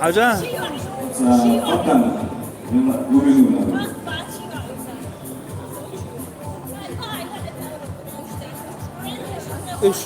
حاجة؟ فقط يريدون ايش؟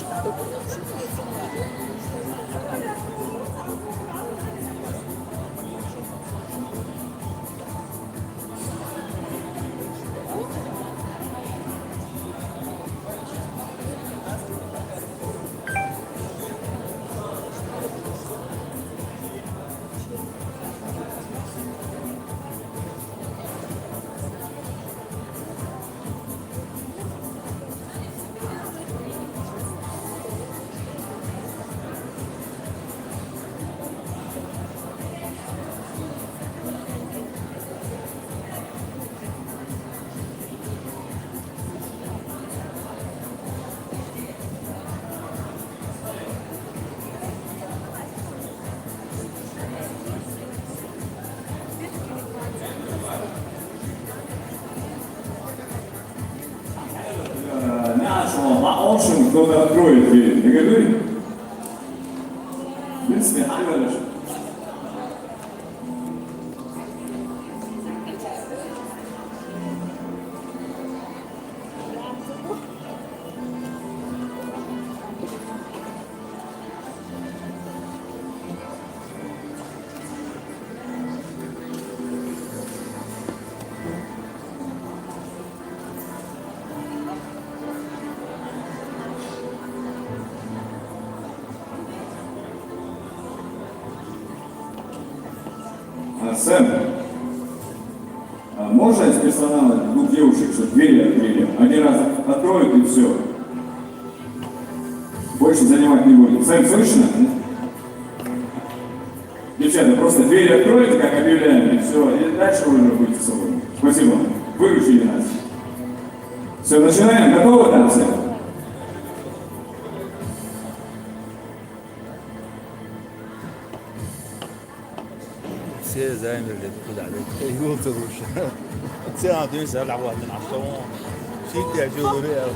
Очень кто-то откроет дверь. Я говорю, в принципе, говоришь. Сэм, можно из персонала двух девушек, чтобы двери открыли? Один раз откроют и все. Больше занимать не будем. Сэм, слышно? Девчата, просто двери откроете, как объявляем, и все. И дальше вы уже будете свободны. Спасибо. Выручили нас. Все, начинаем. Готовы там все? все замерли куда يوصلوا ساعة تنسى يلعبوا هاتين على الصوم شيء يعجبوا ريال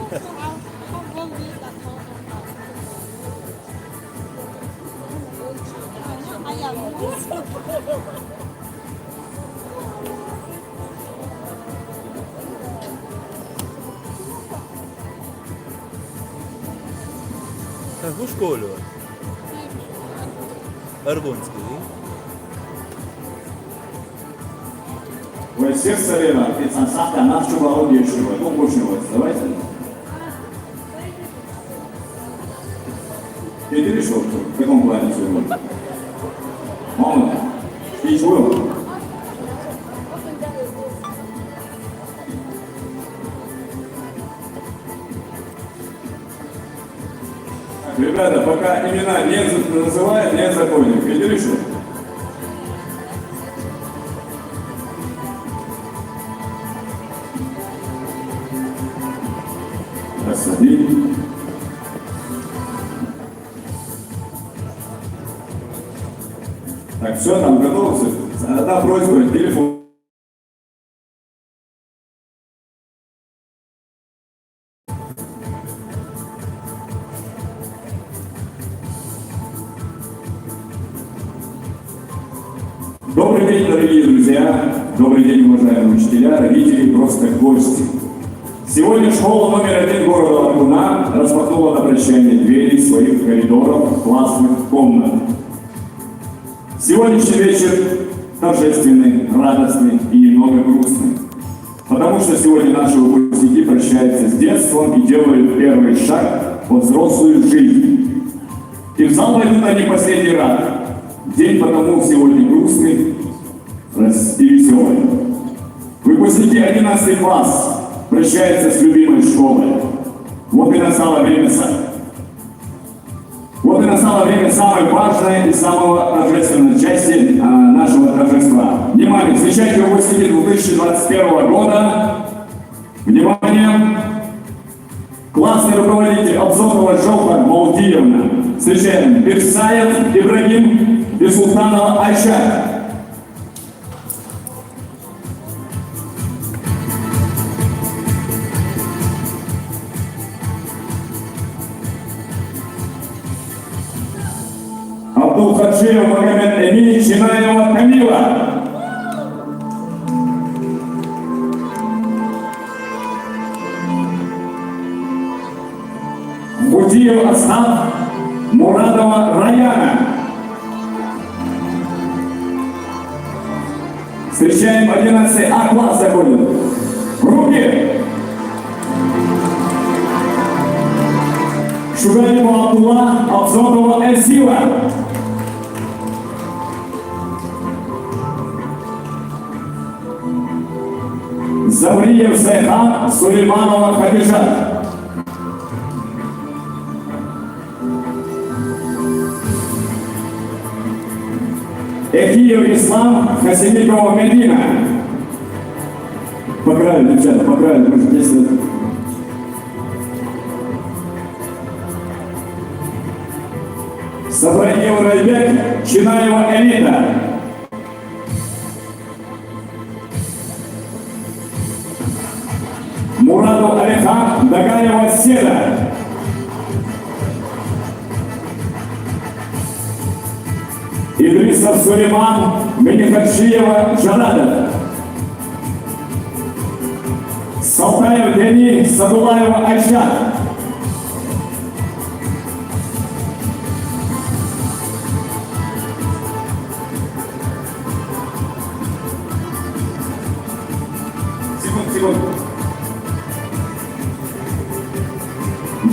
в школу Арбунский. Voi сердце лево, пиццансака, нашу володеющего. Ну, больше вот, давайте. Ты видишь, что в каком плане сегодня? Мама, ты чего? Ребята, пока имена не называют, нет законник. Видели, что? Рассадили. Так, все, там готовы? Одна просьба, телефон. Добрый день, дорогие друзья, добрый день, уважаемые учителя, родители, просто гости. Сегодня школа номер 1 города Аргуна распахнула на прощание двери своих коридоров, классных комнат. Сегодняшний вечер торжественный, радостный и немного грустный, потому что сегодня наши выпускники прощаются с детством и делают первый шаг во взрослую жизнь. И в зал войдут они последний раз. День потому сегодня грустный и веселый. Выпускники 11 класс прощаются с любимой школой. Вот и настало время самой важной и самого торжественной части нашего торжества. Внимание, встречайте выпускники 2021 года. Внимание! Классный руководитель Обзорова Жофа Маудиевна. Встречаем Бирсаев Ибрагим Бесултанова Айша. Абдулхаджиев Магомед Эмиль, Чинаева Камила. Худиев Асхаб, Мурадова Раяна. Встречаем 11 А класс заходит. Руки! Шугаева Абдулла, Абзотова Эльсила. Завриев Сайхан, Сулейманова Хадижа. Эхиев Ислам, Хасимикова Медина. Поправили, девчата, поправили, может, 10 лет. Сабраев Райбек, Чинаева Элита. Мурадов Алихан, Дагаева Седа. Идрисов Сулейман, Минихаджиева Джанада. Салтаев Дени, Садулаева Айша.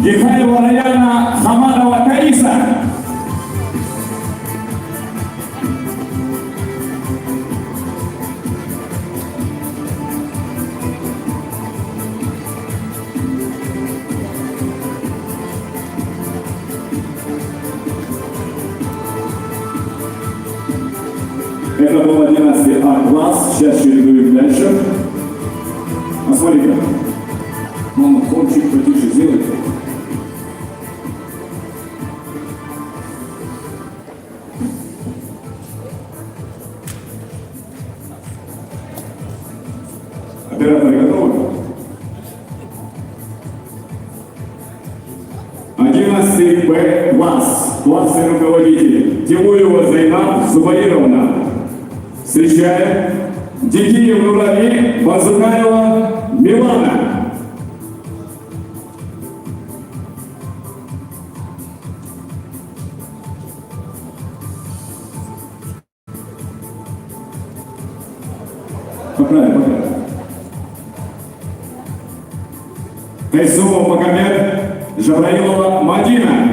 Гихаева Раяна, Хамадова Таиса. Это был 11 А класс, сейчас чередуем дальше. Посмотрите, мама, фон чуть потише сделайте. Операторы готовы? 11 Б класс, классный руководитель Тимуева Зайнаб Зубаировна. Встречаем Дикиев Нурали, Базукаева Милана. Поправим. Кайсумов Магомед, Жабраилова Мадина.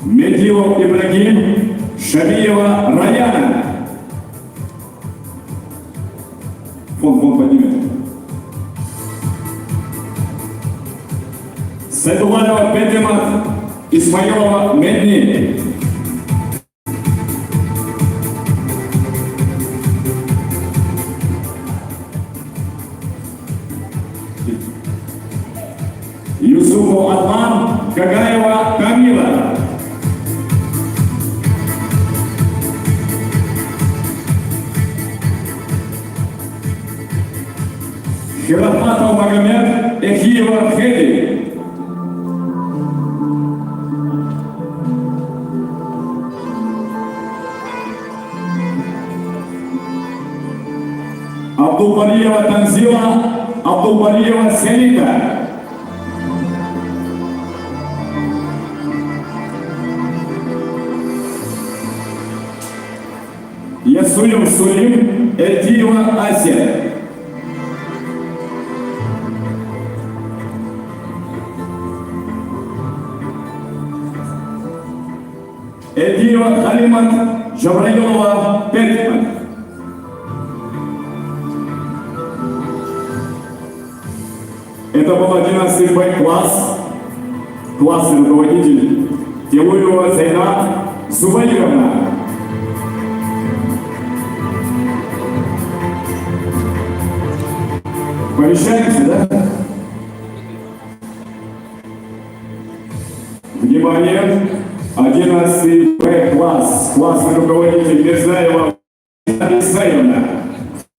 Медилов Ибрагим, Шабиева Раяна. Фон поднимет. Сайдулаева Петимат, Исмаилова Медни. Юсупов Атман, Гагаева Камила. Хирахматов Магомед, Эхиева Хеди. Абдулбариева Танзила, Абдулбариева Селита. Ясуев Сулим, Эльдиева Ася. Эльдиева Халимат, Жабраилова Петимат. Это был 11 Б класс, классный руководитель Тимуева Зайнаб Зубаировна. Помещаемся, да? Внимание! 11 Б класс, классный руководитель Мирзаева Исаевна.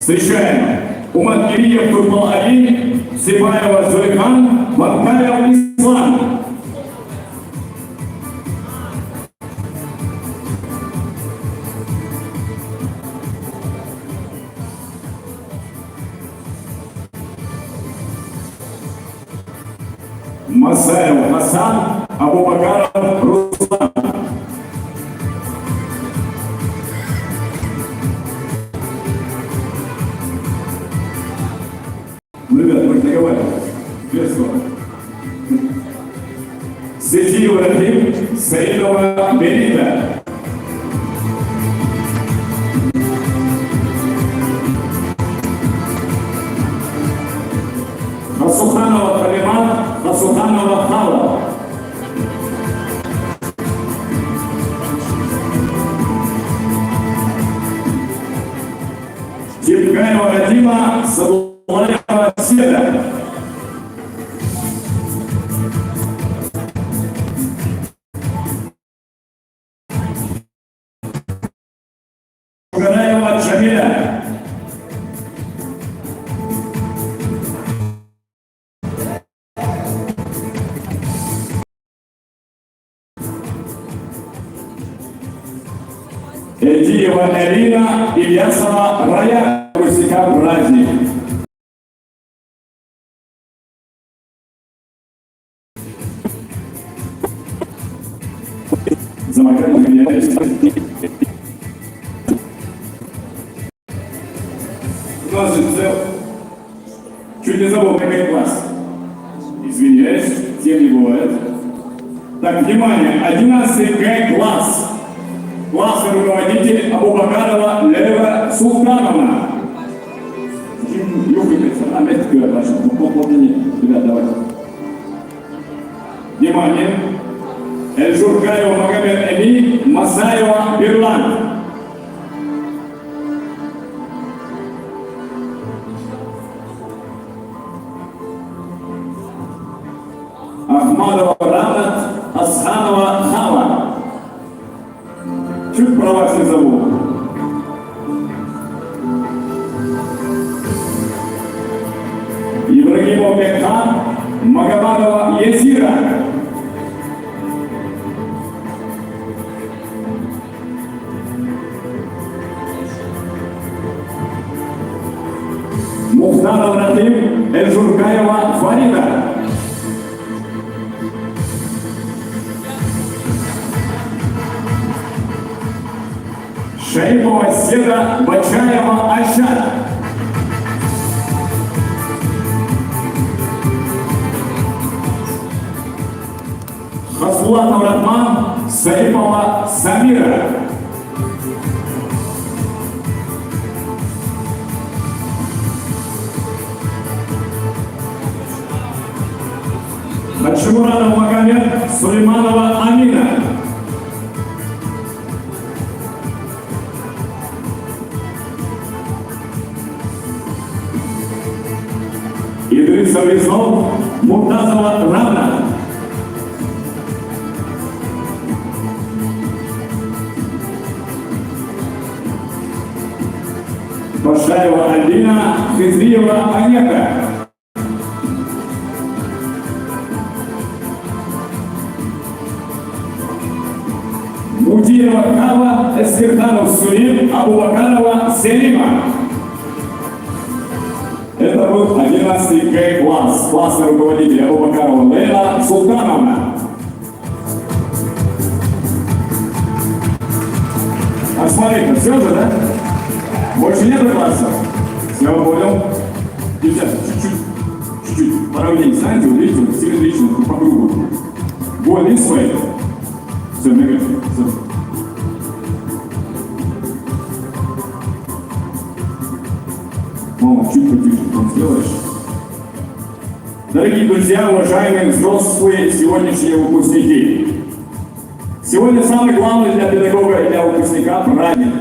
Встречаем Уматкириев Турбал Али, Сибаева Зулихан, Ванкаев Ислам. Масаев Хасан, Абубакаров Руслан. Ну, ребят, мы договариваемся. Без слов. Сетиев Рахим, Саидова Бенита. Хасуханова Халимат, Хасуханова Хала. Тимгаева Радима, Садулаева Седа. Шугараева Джамиля. Эдиева Элина, Ильясова Рая, Русика Праздник. Замокали меня. Чуть не забыл, какой класс. Извиняюсь, тем не бывает. Так, внимание, 11 Г класс. Классный руководитель Абубакарова Лева Султановна. Ребят, давай. Внимание. Эльжургаева Магомед Эми, Масаева Бирлан. Ахмадова Ранат, Асханова Хава. Чуть про вас не забыл. Ибрагимов Бекхан, Магомадова Езира. Мухтаров Ратим, Эльжургаева Фарида. Шаипова Седа, Бачаева Айша. Хасулатов Ратман, Саипова Самира. Хачмуранов Магомед, Сулейманова Амина. Идрисов Резнов, Муртазова Равна. Башаева Альбина, Хизриева Анека. Мудиева Кава, Эскиртанов Сулим, Абубакарова Селима. Это был 11 Г класс, классный руководитель Абубакарова Лейла Султановна. А смотри-ка, все же, да? Больше нет классов? Все, понял? Девчата, чуть-чуть поровнее, знаете, вот видите, вот симметрично, по кругу. Более свои. Все, мега, все. Мама, чуть потише, там сделаешь. Дорогие друзья, уважаемые взрослые сегодняшние выпускники. Сегодня самый главный для педагога и для выпускника праздник.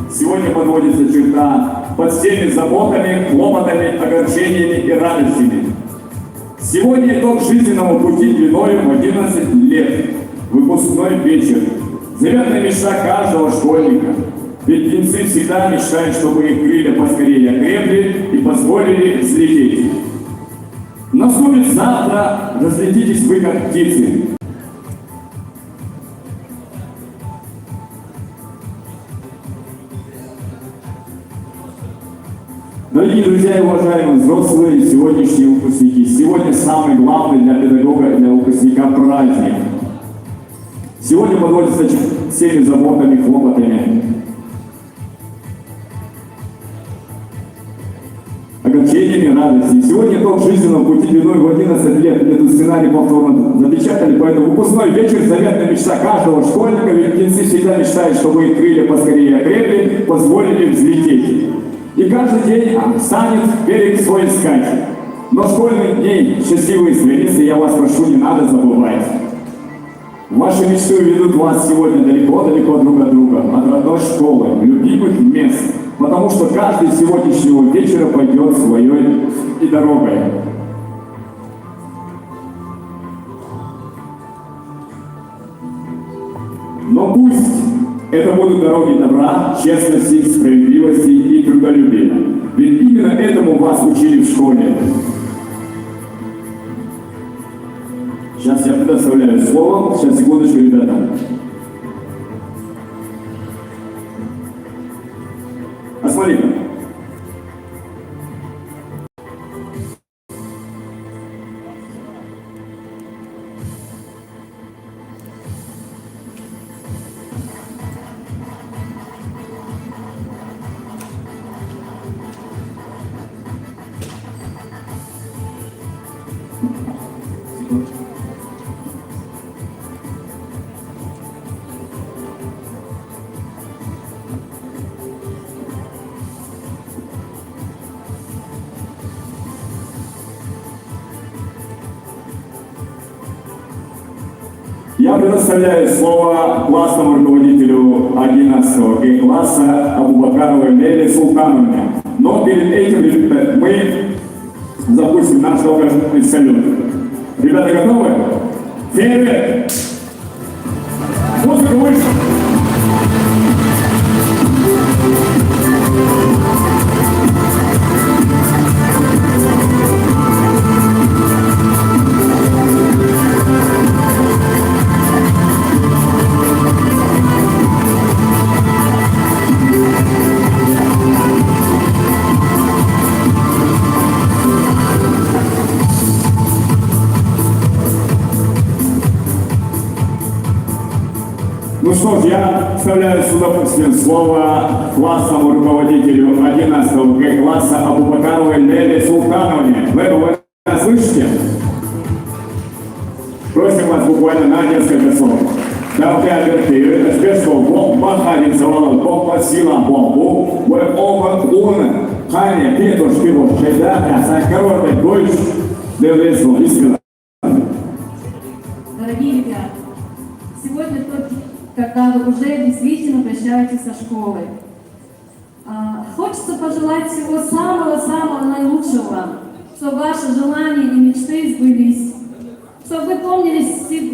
Сегодня подводится черта под всеми заботами, хлопотами, огорчениями и радостями. Сегодня итог жизненного пути длиной в 11 лет. Выпускной вечер. Заветная мечта каждого школьника. Ведь птенцы всегда мечтают, чтобы их крылья поскорее окрепли и позволили взлететь. Наступит завтра, разлетитесь вы как птицы. Дорогие друзья и уважаемые взрослые, сегодняшние выпускники, сегодня самый главный для педагога и для выпускника праздник. Сегодня подводится всеми заботами, хлопотами, огорчениями, радостью. Сегодня тот жизненном пути длиной в 11 лет этот сценарий повторно запечатали, поэтому выпускной вечер — заветная мечта каждого школьника, ведь птенцы всегда мечтают, чтобы их крылья поскорее окрепли, позволили взлететь. И каждый день станет берег свой искать. Но школьных дней, счастливые страницы, я вас прошу, не надо забывать. Ваши мечты ведут вас сегодня далеко-далеко друг от друга, от родной школы, любимых мест, потому что каждый сегодняшнего вечера пойдет своей и дорогой. Но пусть это будут дороги добра, честности, справедливости и трудолюбия. Ведь именно этому вас учили в школе. Сейчас я предоставляю слово. Сейчас, секундочку, ребята. Смотри-ка. Я предоставляю слово классному руководителю 11 класса Абубакаровой Лейле Султановне. Но перед этим мы запустим наш торжественный салют. Ребята готовы? Вперед! Музыка выше! Ну что ж, я вставляю с удовольствием слово классному руководителю 11 класса Абубакаровой Лейле Султановне. Вы нас слышите? Просим вас буквально на несколько слов. Давайте обертиры, спешку бомба, харизовала бомба, сила бомбу, вы оба луны, ханя, петуш, пивош, чайда, каса, коровы, дольш, левлесу, искренно. Дорогие ребята, сегодня тот день, когда вы уже действительно прощаетесь со школой. Хочется пожелать всего самого-самого наилучшего вам, чтобы ваши желания и мечты сбылись, чтобы вы помнили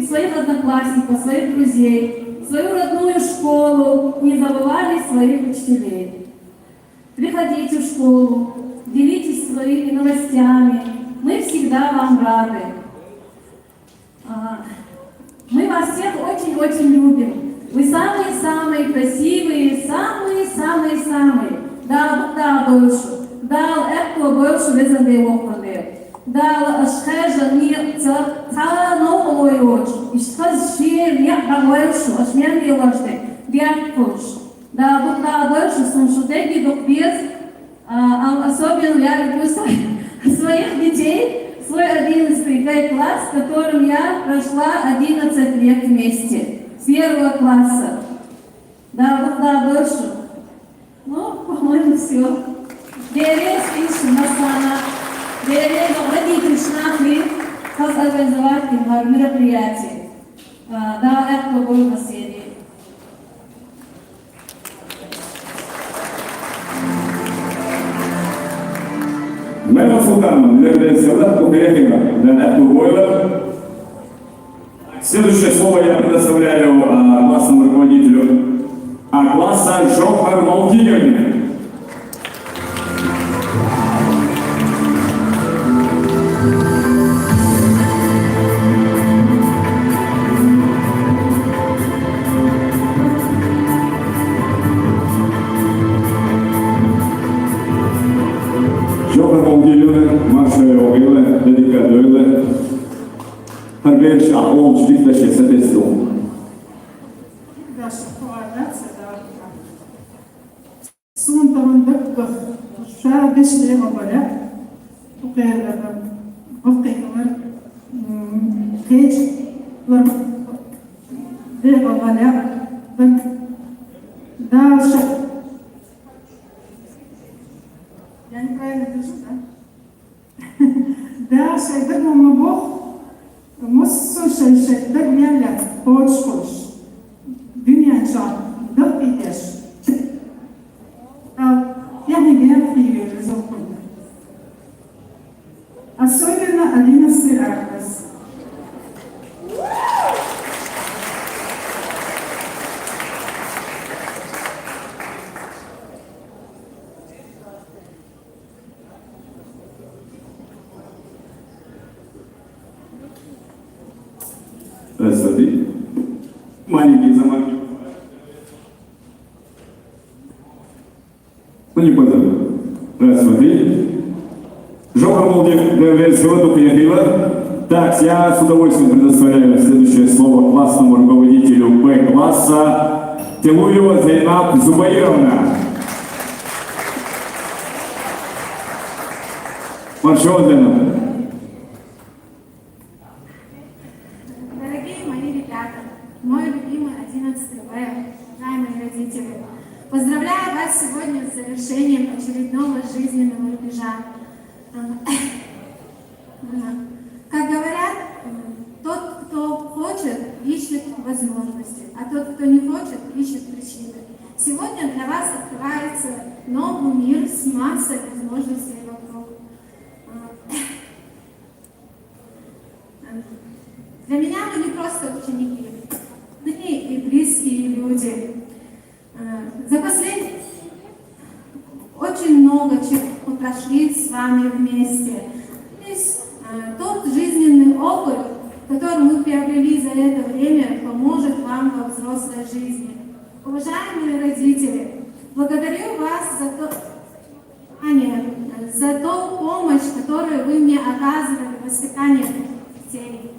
своих одноклассников, своих друзей, свою родную школу, не забывали своих учителей. Приходите в школу, делитесь своими новостями, мы всегда вам рады. Мы вас всех очень-очень любим. Вы самые-самые красивые, самые-самые-самые. Да, больше. Да, это больше везде около. Да, ашхежа не та новой очь. И что же не больше, аж не лошадь. Бьякуш. Да, больше сумшутеги докбез. Особенно я люблю своих детей. Свой 11 класс, с которым я прошла 11 лет вместе, с 1 класса. Да, больше. Ну, по-моему, все. Деревья слышим на sana. Деревья родительные шли, как организовать мероприятие. Да, это было на серии. Лейла Султановна, для солдат Кукарехина, для Бойла. Следующее слово я предоставляю классному руководителю класса Жохар Малдиевне. Joker Moldilio'nun marşaya oğuyla, dedikadöyle, Harbiyeş Ahol Çilik'le şese testi oldu. Suntavan dökkö, şara beşliğe babaya, bu kadar baktıklar, geç, de babaya, ben daha yani правильно держу, да? Да, şeyde ama bu, mutsuz şeyde yerler, hoş hoş, dünya çağ, dört gider. يعني جاب في رزقنا особенно Алина Сыракас. Здравствуйте. Маленький замок. Ну, не позову. Здравствуйте. Жока Молдик, сегодня приехала. Так, я с удовольствием предоставляю следующее слово классному руководителю Б-класса Тилуева Зайнаб Зубаировна. Маршал Зайнаб. Дорогие мои ребята, мой любимый 11 В, уважаемые родители, поздравляю вас сегодня с завершением очередного жизненного рубежа. Как говорят, тот, кто хочет, ищет возможности, а тот, кто не хочет, ищет причины. Сегодня для вас открывается новый мир с массой возможностей вокруг. Для меня вы не просто ученики, вы и близкие люди. За последние очень много чего мы прошли с вами вместе. То есть тот жизненный опыт, который мы приобрели за это время, поможет вам во взрослой жизни. Уважаемые родители, благодарю вас за ту помощь, которую вы мне оказывали в воспитании детей.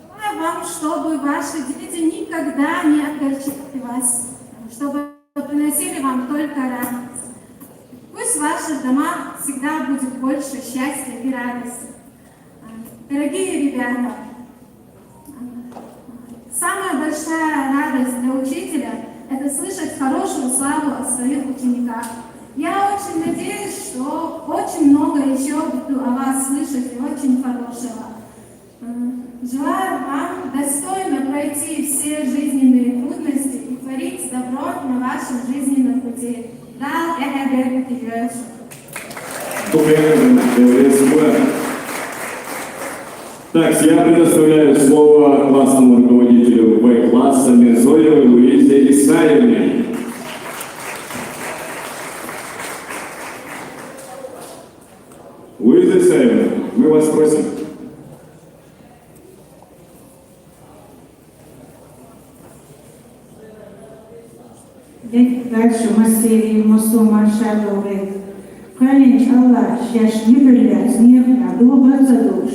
Желаю вам, чтобы ваши дети никогда не огорчили вас, чтобы приносили вам только радость. Пусть в ваших домах всегда будет больше счастья и радости. Дорогие ребята, самая большая радость для учителя – это слышать хорошую славу о своих учениках. Я очень надеюсь, что очень много еще буду о вас слышать и очень хорошего. Желаю вам достойно пройти все жизненные трудности и творить добро на вашем жизненном пути. Да, я верю в тебя. Так, я предоставляю слово классному руководителю Б-класса Мирзоевой Луизе Исаевне. Луиза Исаевна, мы вас просим. Дальше Мастерий Мусума Шадовый. Калинч Аллах, шаш нибрля, снега, дуба задуш.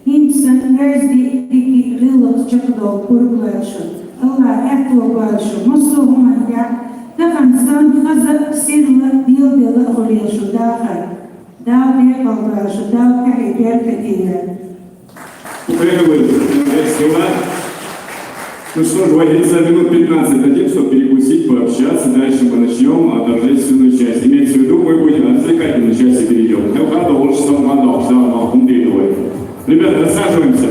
Инсан газди дики рылок чакдол пурглашу. Аллах эхло башу, Мусума я. Тахан сан хазак сирла билбела холешу дахай. Дал векал башу, дал кахи перкатина. Спасибо. Ну что ж, водится минут 15-1, чтобы перекусить, пообщаться. Дальше мы начнем торжественную часть. Имейте в виду, мы будем отвлекательной части перейдем. Ребята, рассаживаемся.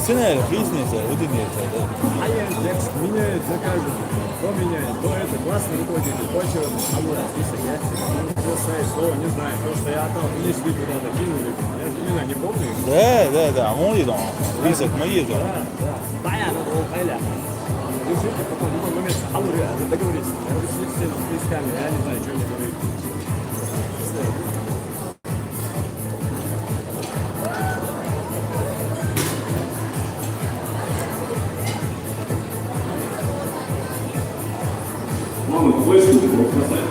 цена разница, вот имеется, да. А я текст меняет за каждым. То меняет, то это классный руководитель, то чего список, я свои слова не знаю. То, что я отдал, мне шли куда-то кинули. Я именно не помню. Да, мои там, список мои там. Да. Постоянно было Эля. Решите потом в любой момент, договориться. Я вот с списками, я не знаю, что мне говорить. Мама, флешку, красавица.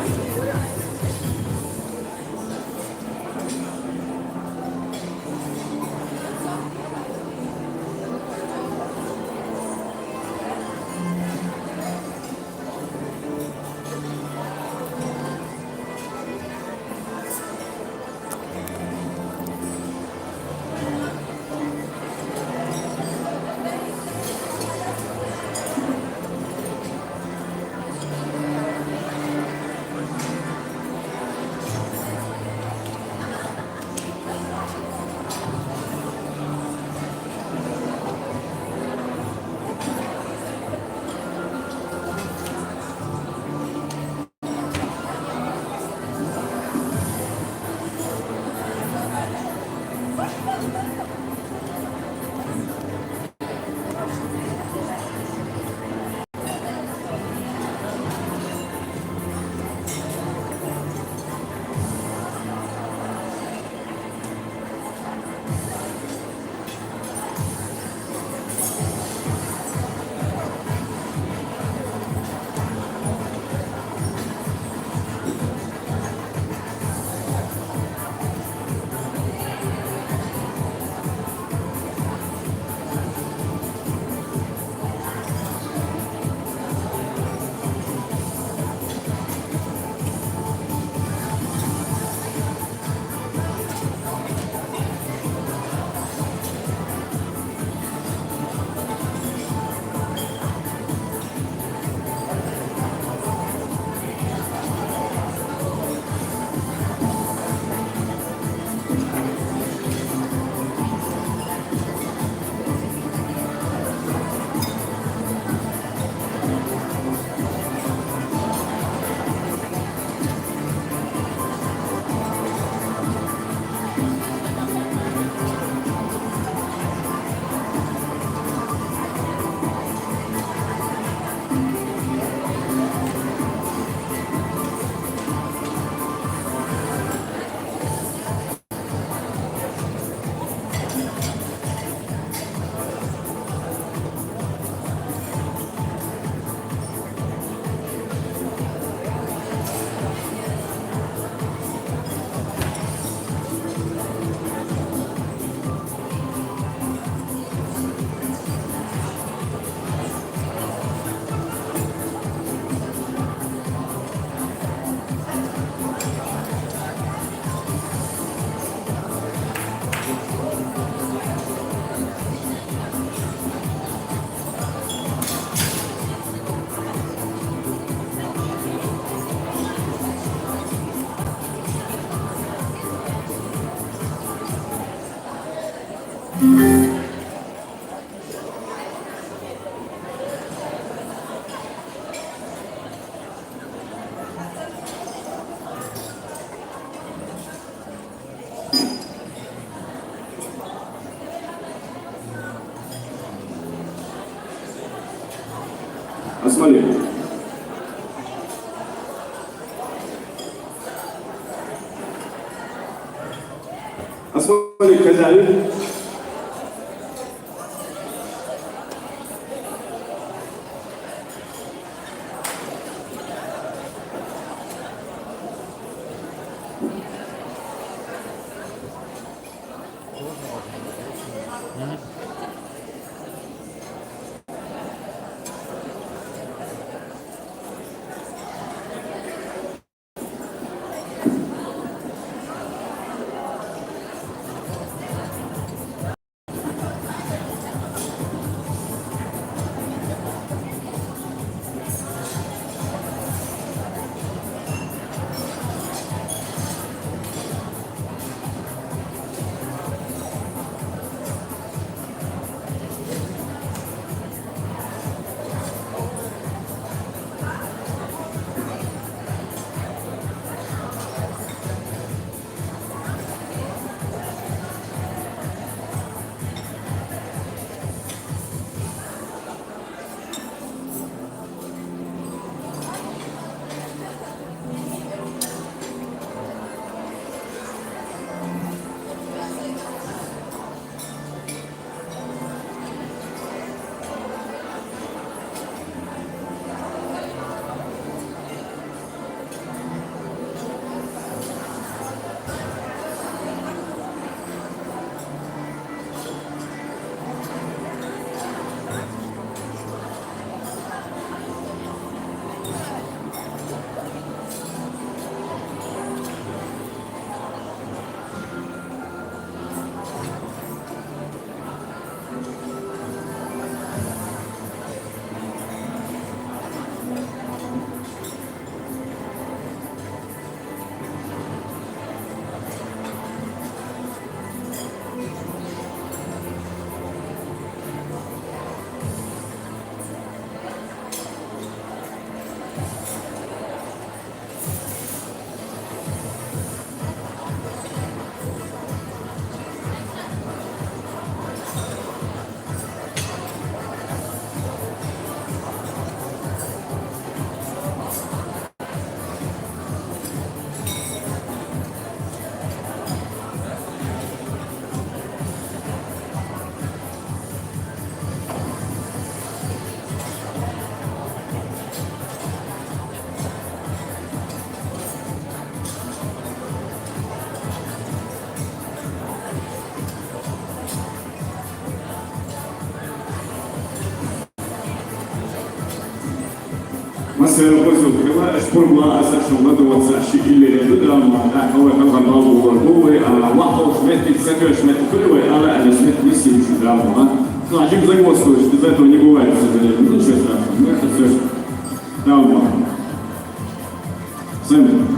Осмолик. Осмолик, хозяин. مثلا وزو كما أشكر الله أساس ومدو وتساشي اللي يدرى ما هو خلق الله وبربوه واحد شمت سكر شمت كل وعلى على شمت ميسي مش دامه عجيب زي وصلش تبعته не бывает ничего страшного мы это все даума сами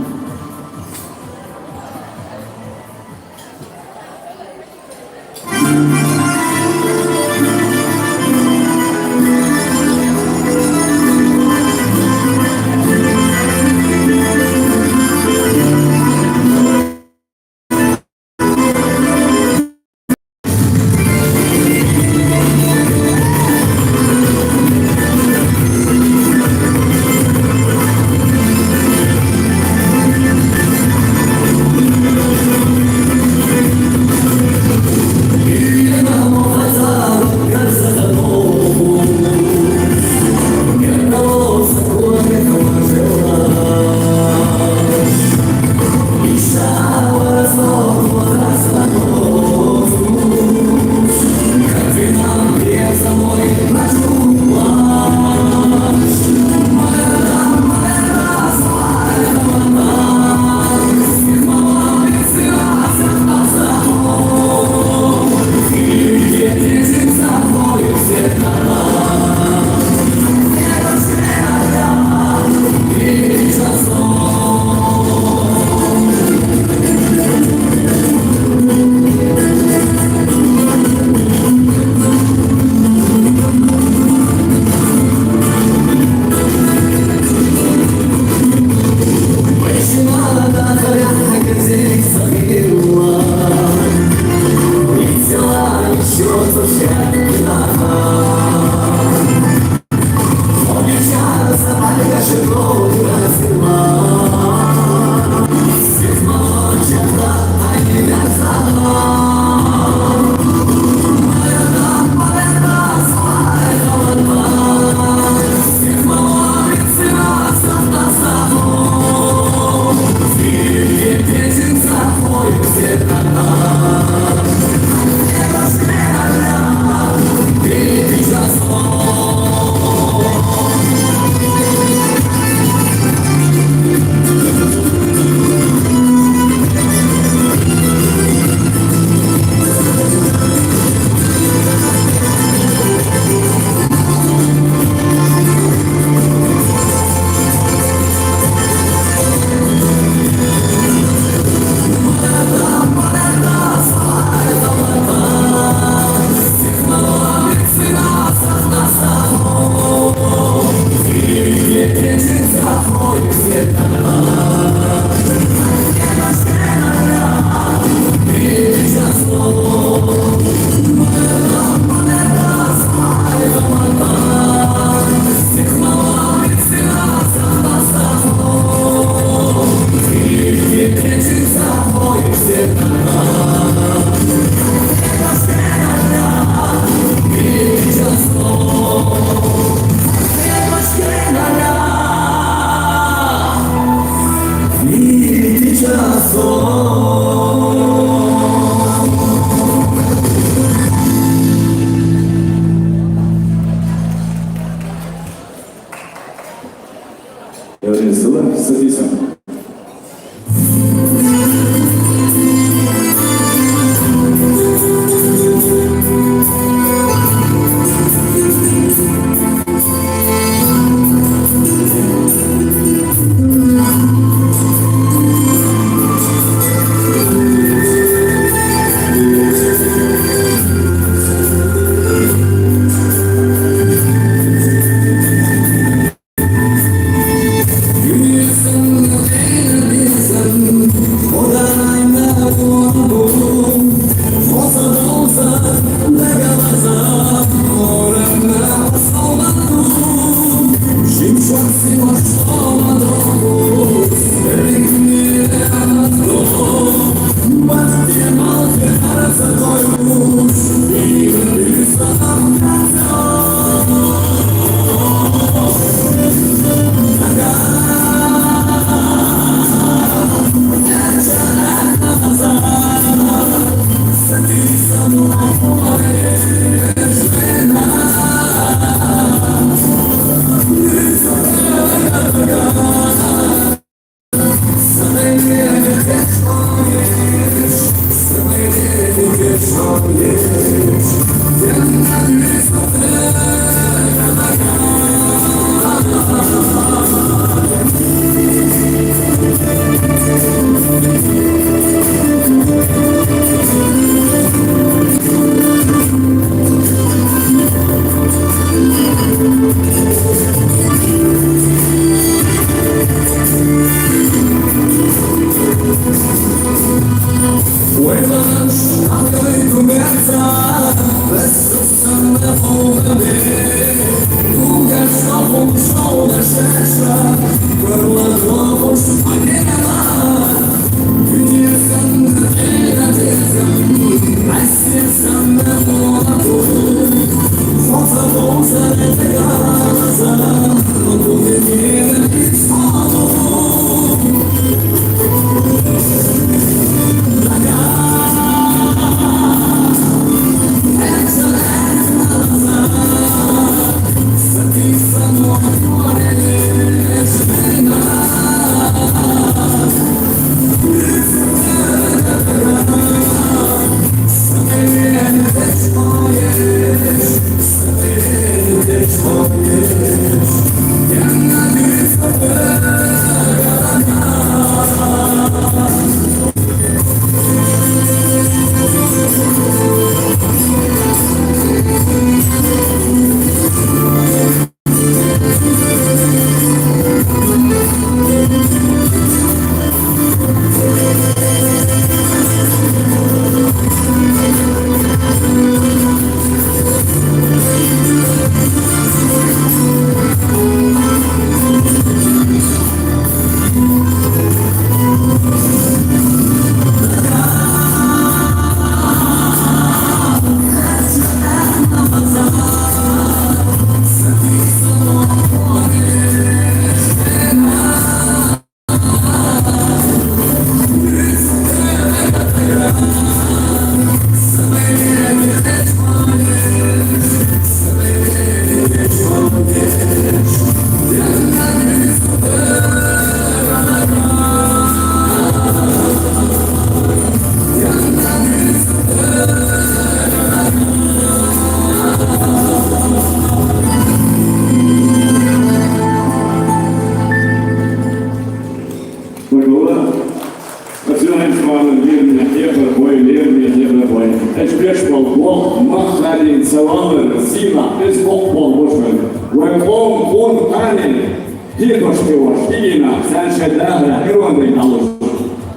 Италии, Дедушки Игина, Санчо Дагра, Иронды Калуш.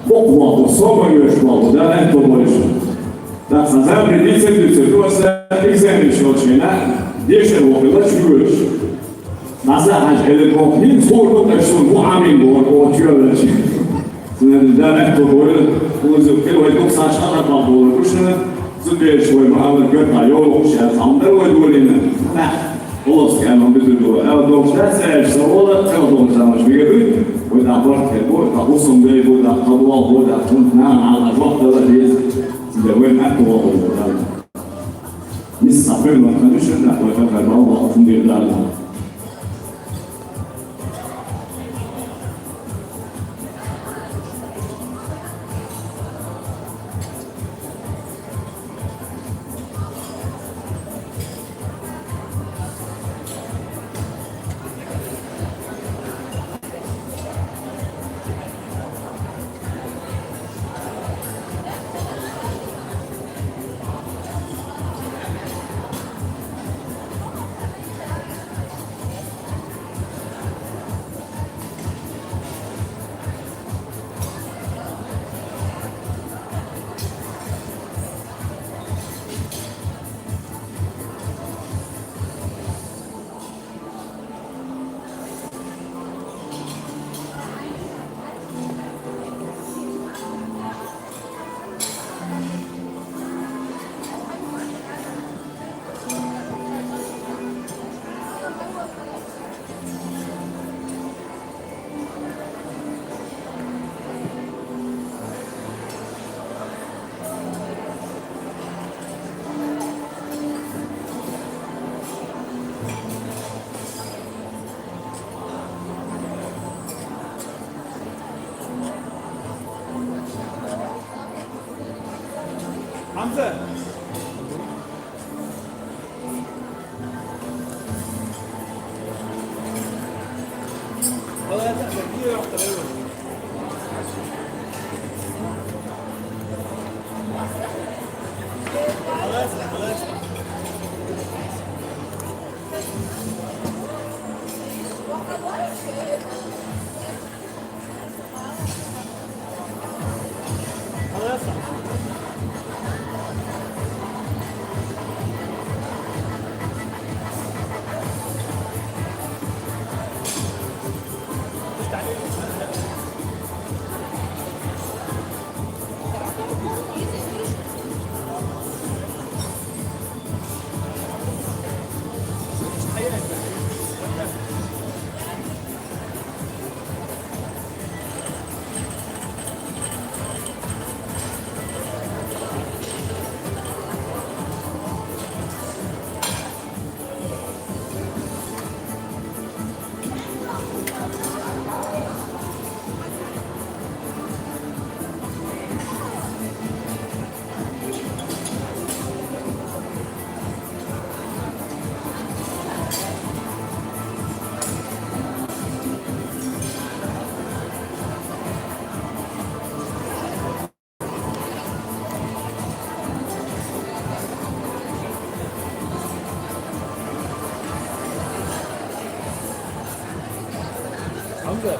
Бог особую школу, да, это больше. Так, сазам предицепится, просто экзамен шелчина, дешево было чуешь. Назад, это Бог, не сколько так, что Мухаммин был, чуешь. Да, это было, первый тук Саша был, кушина, зубеешь свой Мухаммад Герта, йолок, сейчас, а он дорогой долина. Да, полоски, оно безудово. А вот дом штация, что было, это дом замуж, бегают. وإذا أخبرت يقول أقصهم بي وإذا أخبروا وإذا كنت نعم على الوقت الذي سيدوين أكبر نستقبل وكنشن نحو فكر الله أفهم بالله حمزة والله يا زلمة كثير رحت له خلاص خلاص حمزة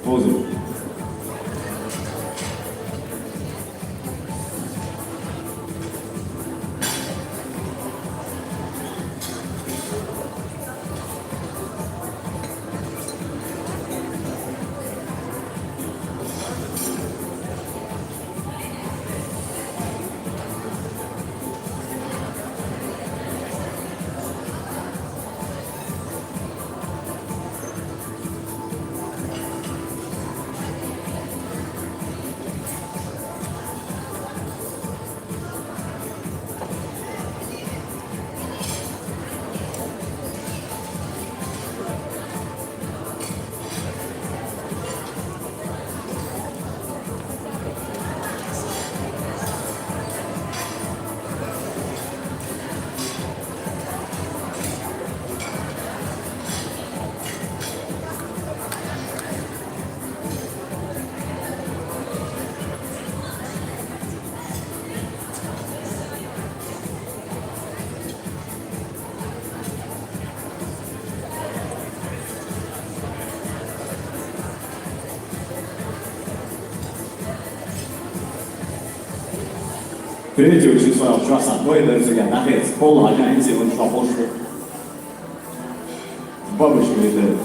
Pause. Третье число часа двое друзья на хец пол один сегодня попозже. Бабушка это.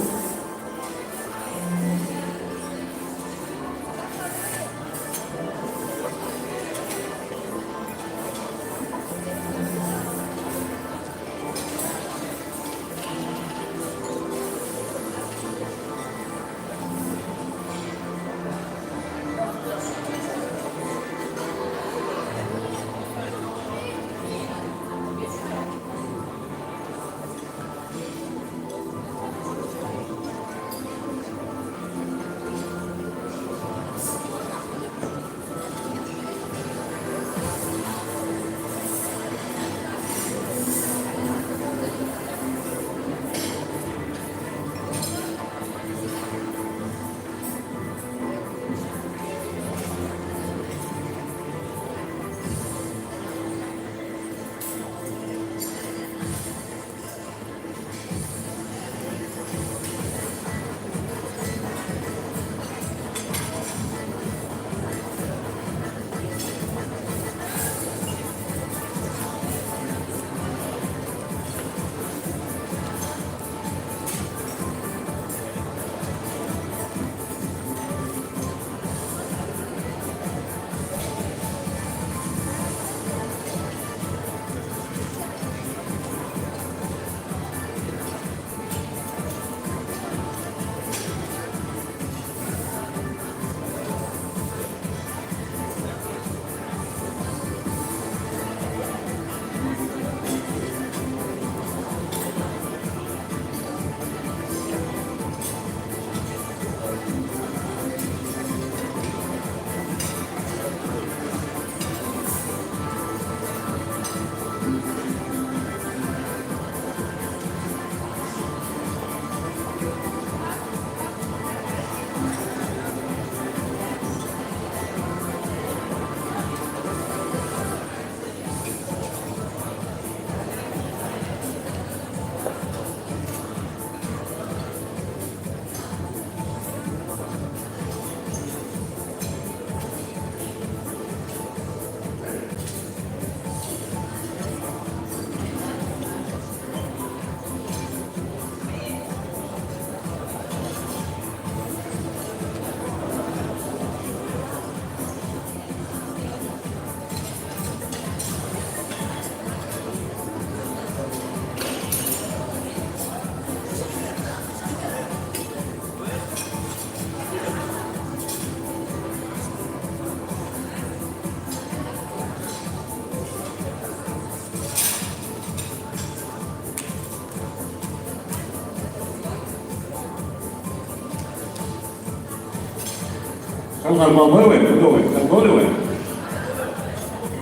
Вы готовы?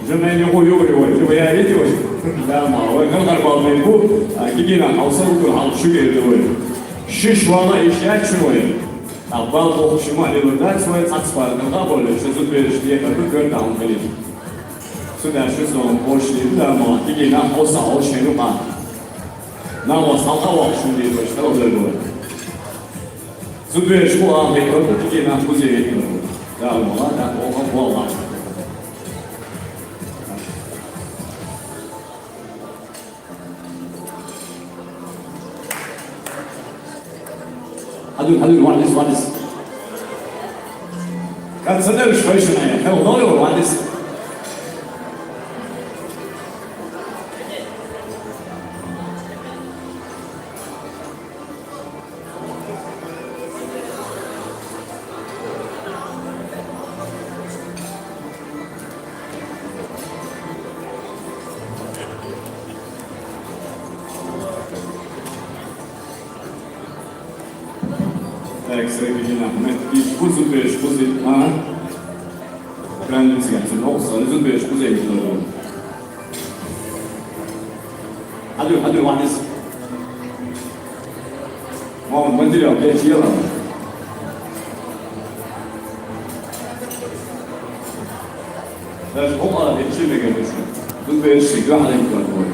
Жена не уюбривает, вы я видел? Да, мало. Вы нормальный был, гигиена, алсару, алшугер, шишвана и шачуй. А балбок шимали дать свой цацпар, на более, что тут берешь, я как бы там были. Сюда шизон, пошли, да, мало, гигиена, алсару, шерума. На вас алхавак шули, что было. 准备说啊，美国不仅呢出去，然后我嘛。هذول وانس كان صدق شوي شوي هذول وانس Extraordinaire. Ich wusste, Grand Sigatzen auch so, das ist Hallo, Wannes. Morgen wollen Sie auch gleich hier haben. Das ist auch ein bisschen gewesen. Du willst die Götter nicht wollen.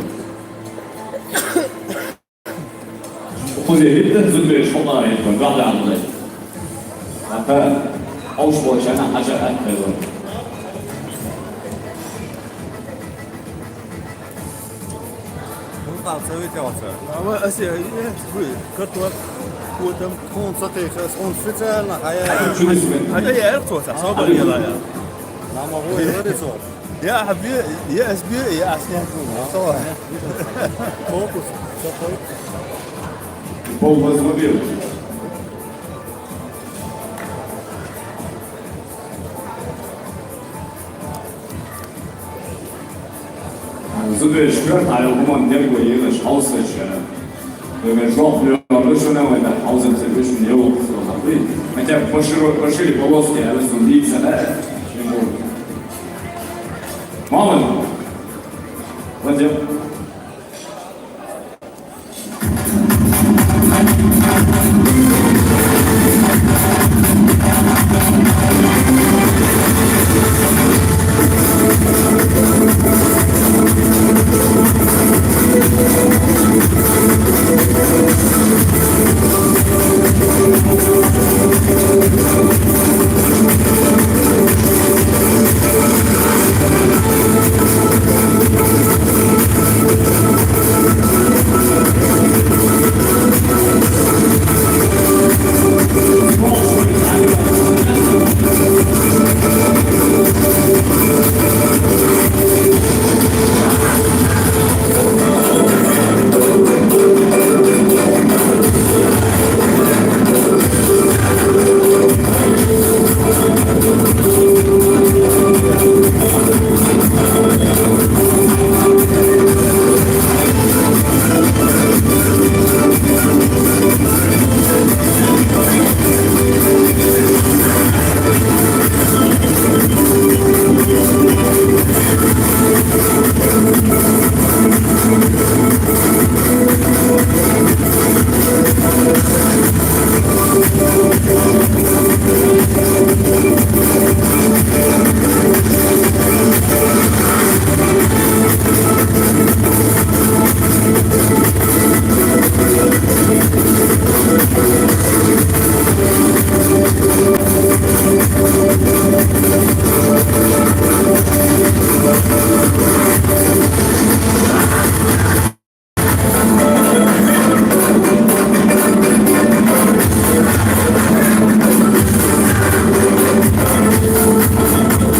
Und die Lippen sind wir schon mal von Gott an. Aber Ausspruch ist eine Asche Erdbeere.而且不是可多，我等空做对是从负责那还也做啥少个了呀？那么我也得做。يا حبيبي يا اسبوع يا عشان صور فوكس Poucas modelos. Also wir spüren alle, wo man irgendwo jedes Haus ist. Wenn wir schon wenn das Haus ist ein bisschen jung, so habe ich. Ich habe verschiedene Polosky, alles so lieb, Mama, was